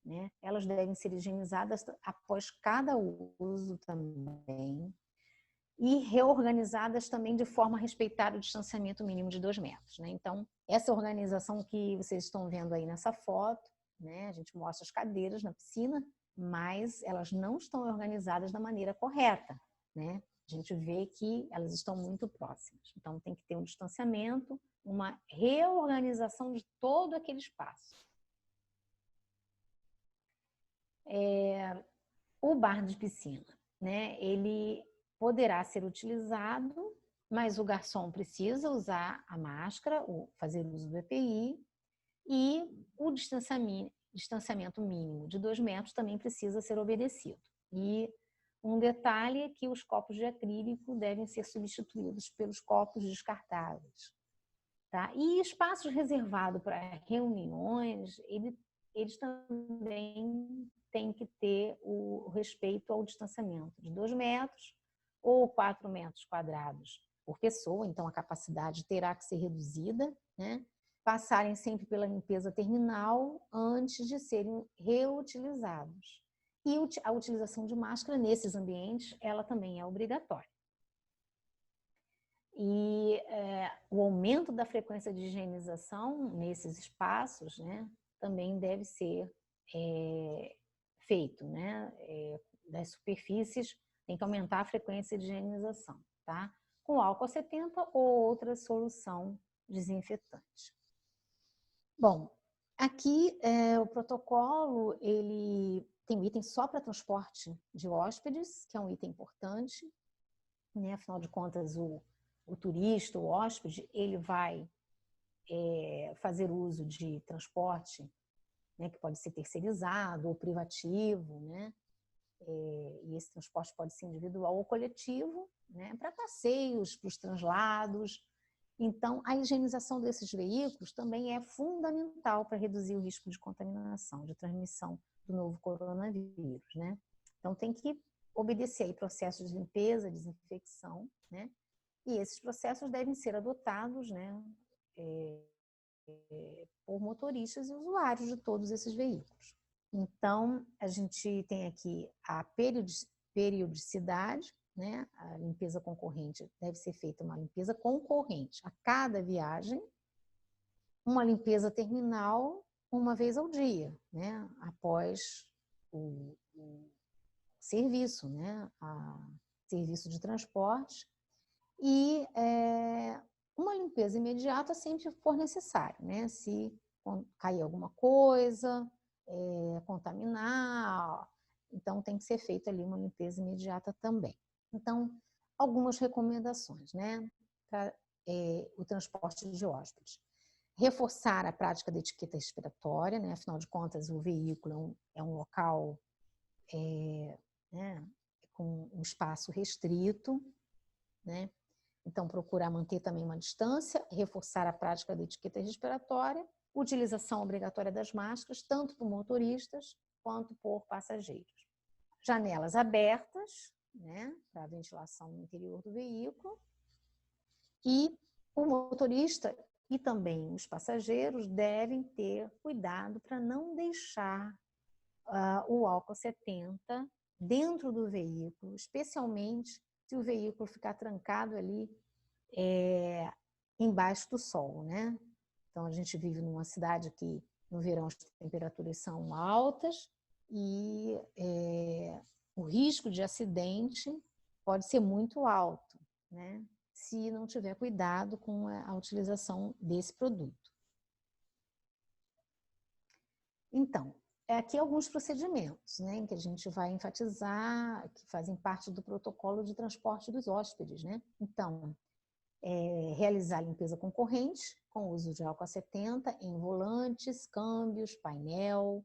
né, elas devem ser higienizadas após cada uso também e reorganizadas também de forma a respeitar o distanciamento mínimo de 2 metros. Né? Então, essa organização que vocês estão vendo aí nessa foto, né, a gente mostra as cadeiras na piscina, mas elas não estão organizadas da maneira correta, né? A gente vê que elas estão muito próximas. Então, tem que ter um distanciamento, uma reorganização de todo aquele espaço. O bar de piscina, né? Ele poderá ser utilizado, mas o garçom precisa usar a máscara, ou fazer uso do EPI, e o distanciamento mínimo de 2 metros também precisa ser obedecido. E um detalhe é que os copos de acrílico devem ser substituídos pelos copos descartáveis. Tá? E espaços reservados para reuniões, eles também têm que ter o respeito ao distanciamento de 2 metros ou 4 metros quadrados por pessoa, então a capacidade terá que ser reduzida, né? Passarem sempre pela limpeza terminal antes de serem reutilizados. E a utilização de máscara nesses ambientes, ela também é obrigatória. E o aumento da frequência de higienização nesses espaços, né, também deve ser feito, né? Das superfícies, tem que aumentar a frequência de higienização, tá? Com álcool 70 ou outra solução desinfetante. Bom, aqui o protocolo, ele tem um item só para transporte de hóspedes, que é um item importante, né? Afinal de contas, o turista, o hóspede, ele vai fazer uso de transporte, né, que pode ser terceirizado ou privativo, né? E esse transporte pode ser individual ou coletivo, né? Para passeios, para os translados. Então, a higienização desses veículos também é fundamental para reduzir o risco de contaminação, de transmissão do novo coronavírus, né? Então, tem que obedecer aí processos de limpeza, desinfecção, né? E esses processos devem ser adotados, né, por motoristas e usuários de todos esses veículos. Então, a gente tem aqui a periodicidade, né? A limpeza concorrente deve ser feita uma limpeza concorrente a cada viagem, uma limpeza terminal uma vez ao dia, né? Após o serviço, né? Serviço de transporte, e uma limpeza imediata sempre que for necessário, né? Se cair alguma coisa, contaminar, então tem que ser feita ali uma limpeza imediata também. Então, algumas recomendações, né, para o transporte de hóspedes. Reforçar a prática da etiqueta respiratória, né? Afinal de contas, o veículo é um local né, com um espaço restrito, né? Então, procurar manter também uma distância, reforçar a prática da etiqueta respiratória, utilização obrigatória das máscaras, tanto por motoristas quanto por passageiros. Janelas abertas, né, para a ventilação no interior do veículo. E o motorista e também os passageiros devem ter cuidado para não deixar o álcool 70 dentro do veículo, especialmente se o veículo ficar trancado ali embaixo do sol, né? Então, a gente vive numa cidade que no verão as temperaturas são altas e o risco de acidente pode ser muito alto, né? Se não tiver cuidado com a utilização desse produto. Então, aqui alguns procedimentos, né, que a gente vai enfatizar, que fazem parte do protocolo de transporte dos hóspedes, né? Então, realizar a limpeza concorrente com o uso de álcool 70 em volantes, câmbios, painel,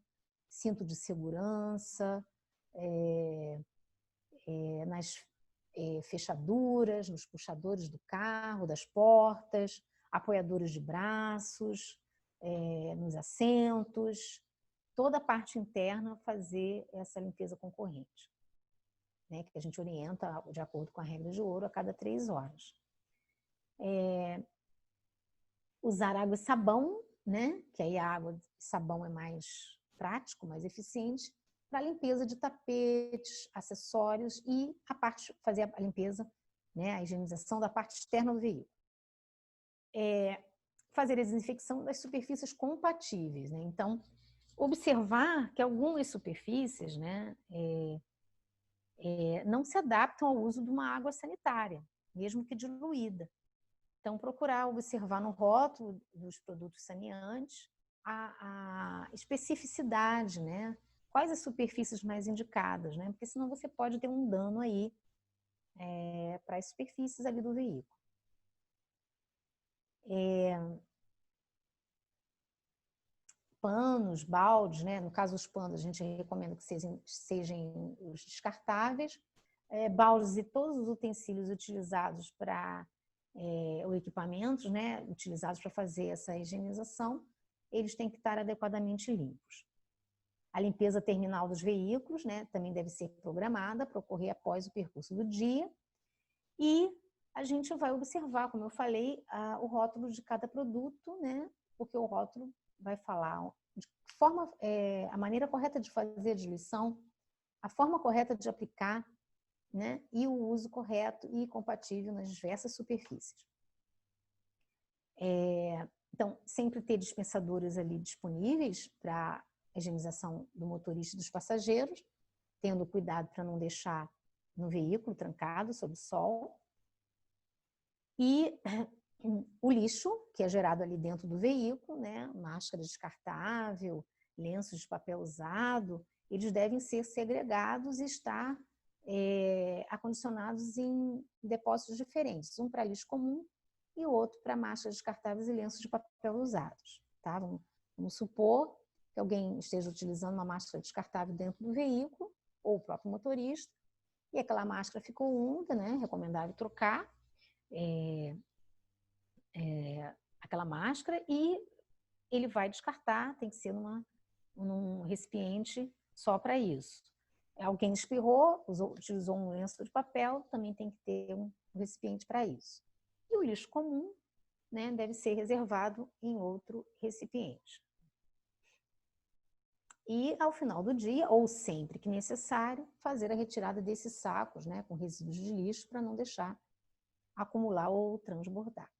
cinto de segurança, nas fechaduras, nos puxadores do carro, das portas, apoiadores de braços, nos assentos, toda a parte interna fazer essa limpeza concorrente, né, que a gente orienta de acordo com a regra de ouro a cada 3 horas. Usar água e sabão, né, que aí a água e sabão é mais prático, mais eficiente, para limpeza de tapetes, acessórios e fazer a limpeza, né, a higienização da parte externa do veículo. Fazer a desinfecção das superfícies compatíveis, né? Então, observar que algumas superfícies, né, não se adaptam ao uso de uma água sanitária, mesmo que diluída. Então, procurar observar no rótulo dos produtos saneantes a especificidade, né? Quais as superfícies mais indicadas, né? Porque senão você pode ter um dano aí para as superfícies ali do veículo. Panos, baldes, né? No caso os panos, a gente recomenda que sejam os descartáveis, baldes e todos os utensílios utilizados para ou equipamentos, né, utilizados para fazer essa higienização, eles têm que estar adequadamente limpos. A limpeza terminal dos veículos, né, também deve ser programada para ocorrer após o percurso do dia. E a gente vai observar, como eu falei, o rótulo de cada produto, né, porque o rótulo vai falar de forma, a maneira correta de fazer a diluição, a forma correta de aplicar, né, e o uso correto e compatível nas diversas superfícies. Então, sempre ter dispensadores ali disponíveis para higienização do motorista e dos passageiros, tendo cuidado para não deixar no veículo trancado sob o sol. E o lixo, que é gerado ali dentro do veículo, né? Máscara descartável, lenços de papel usado, eles devem ser segregados e estar acondicionados em depósitos diferentes, um para lixo comum e outro para máscaras descartáveis e lenços de papel usados. Tá? Vamos supor que alguém esteja utilizando uma máscara descartável dentro do veículo, ou o próprio motorista, e aquela máscara ficou úmida, né? Recomendável trocar aquela máscara, e ele vai descartar, tem que ser num recipiente só para isso. Alguém espirrou, utilizou um lenço de papel, também tem que ter um recipiente para isso. E o lixo comum, né, deve ser reservado em outro recipiente. E ao final do dia, ou sempre que necessário, fazer a retirada desses sacos, né, com resíduos de lixo, para não deixar acumular ou transbordar.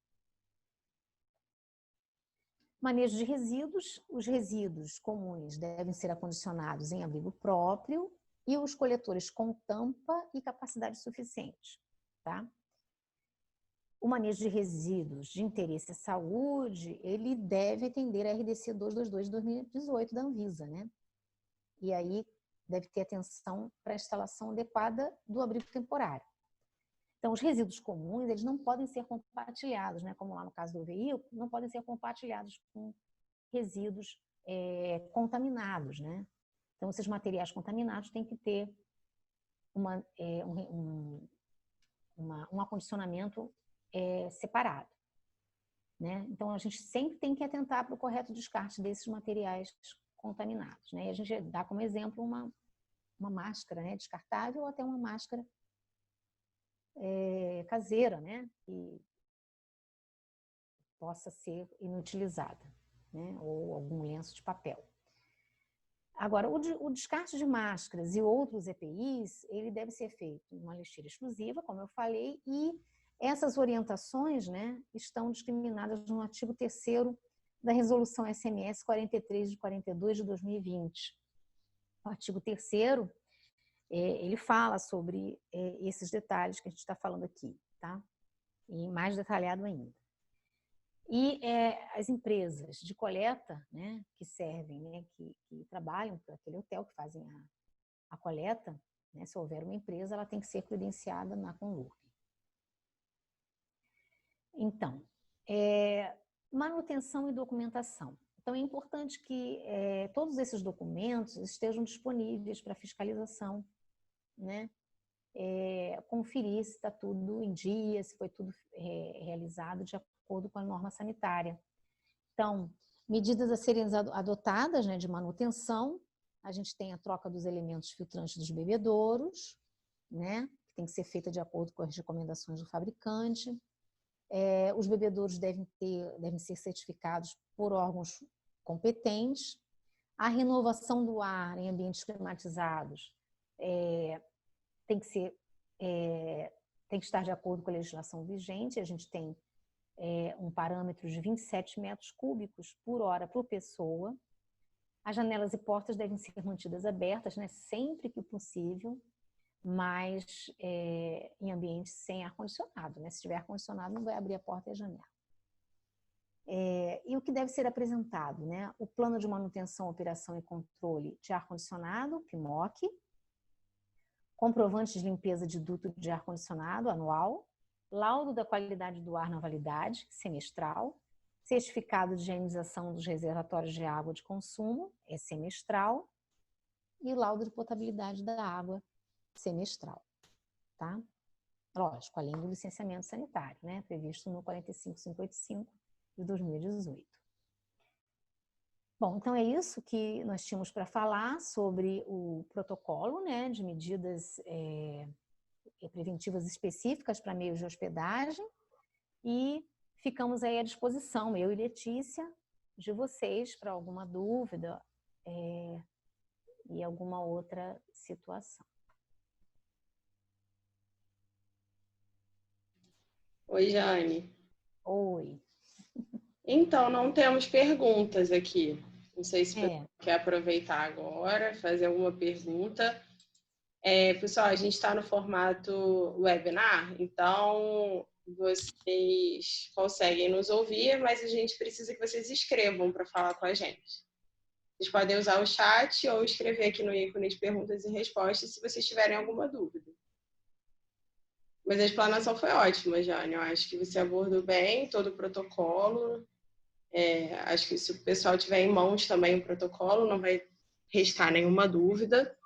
Manejo de resíduos. Os resíduos comuns devem ser acondicionados em abrigo próprio e os coletores com tampa e capacidade suficiente. Tá? O manejo de resíduos de interesse à saúde, ele deve atender a RDC 222 de 2018 da Anvisa, né? E aí deve ter atenção para a instalação adequada do abrigo temporário. Então, os resíduos comuns, eles não podem ser compartilhados, né? Como lá no caso do veículo, não podem ser compartilhados com resíduos contaminados, né? Então, esses materiais contaminados têm que ter um acondicionamento separado, né? Então, a gente sempre tem que atentar para o correto descarte desses materiais contaminados, né? E a gente dá como exemplo uma máscara, né, descartável, ou até uma máscara caseira, né, que possa ser inutilizada, né, ou algum lenço de papel. Agora, o descarte de máscaras e outros EPIs, ele deve ser feito em uma lixeira exclusiva, como eu falei, e essas orientações, né, estão discriminadas no artigo 3º da Resolução SMS 43 de 42 de 2020. O artigo 3º, ele fala sobre esses detalhes que a gente está falando aqui, tá? E mais detalhado ainda. E as empresas de coleta, né, que servem, né, que trabalham para aquele hotel, que fazem a coleta, né, se houver uma empresa, ela tem que ser credenciada na Conlurb. Então, manutenção e documentação. Então, é importante que todos esses documentos estejam disponíveis para fiscalização, né? Conferir se está tudo em dia, se foi tudo realizado de acordo com a norma sanitária. Então, medidas a serem adotadas, né, de manutenção, a gente tem a troca dos elementos filtrantes dos bebedouros, né, que tem que ser feita de acordo com as recomendações do fabricante. Os bebedouros devem ser certificados por órgãos competentes. A renovação do ar em ambientes climatizados tem que estar de acordo com a legislação vigente. A gente tem um parâmetro de 27 metros cúbicos por hora por pessoa. As janelas e portas devem ser mantidas abertas, né, sempre que possível, mas em ambientes sem ar-condicionado, né? Se tiver ar-condicionado, não vai abrir a porta e a janela. E o que deve ser apresentado, né? O plano de manutenção, operação e controle de ar-condicionado, PMOC, comprovante de limpeza de duto de ar-condicionado anual, laudo da qualidade do ar na validade, semestral, certificado de higienização dos reservatórios de água de consumo, semestral, e laudo de potabilidade da água, semestral, tá? Lógico, além do licenciamento sanitário, né, previsto no 45585 de 2018. Bom, então é isso que nós tínhamos para falar sobre o protocolo, né, de medidas preventivas específicas para meios de hospedagem, e ficamos aí à disposição, eu e Letícia, de vocês para alguma dúvida e alguma outra situação. Oi, Jane. Oi. Então, não temos perguntas aqui. Não sei se você quer aproveitar agora, fazer alguma pergunta. Pessoal, a gente está no formato webinar, então vocês conseguem nos ouvir, mas a gente precisa que vocês escrevam para falar com a gente. Vocês podem usar o chat ou escrever aqui no ícone de perguntas e respostas se vocês tiverem alguma dúvida. Mas a explanação foi ótima, Jane. Eu acho que você abordou bem todo o protocolo. Acho que se o pessoal tiver em mãos também o protocolo, não vai restar nenhuma dúvida.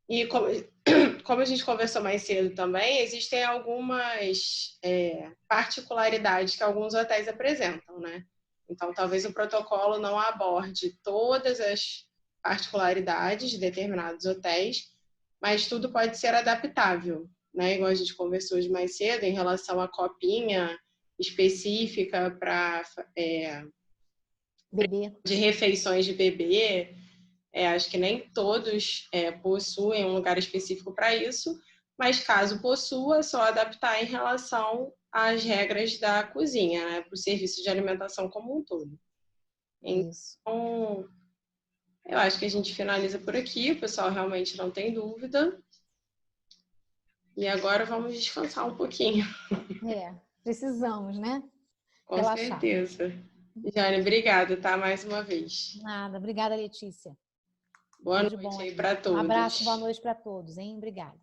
E como a gente conversou mais cedo também, existem algumas particularidades que alguns hotéis apresentam, né? Então, talvez o protocolo não aborde todas as particularidades de determinados hotéis, mas tudo pode ser adaptável, né? Igual a gente conversou hoje mais cedo em relação à copinha específica para bebê, de refeições de bebê. Acho que nem todos possuem um lugar específico para isso, mas caso possua, é só adaptar em relação às regras da cozinha, né? Para o serviço de alimentação como um todo. Então, eu acho que a gente finaliza por aqui, o pessoal realmente não tem dúvida. E agora vamos descansar um pouquinho. Precisamos, né? Com Relaxar. certeza. Jane, obrigada, tá? Mais uma vez. Nada, obrigada, Letícia. Boa noite aí para todos. Um abraço, boa noite para todos, hein? Obrigada.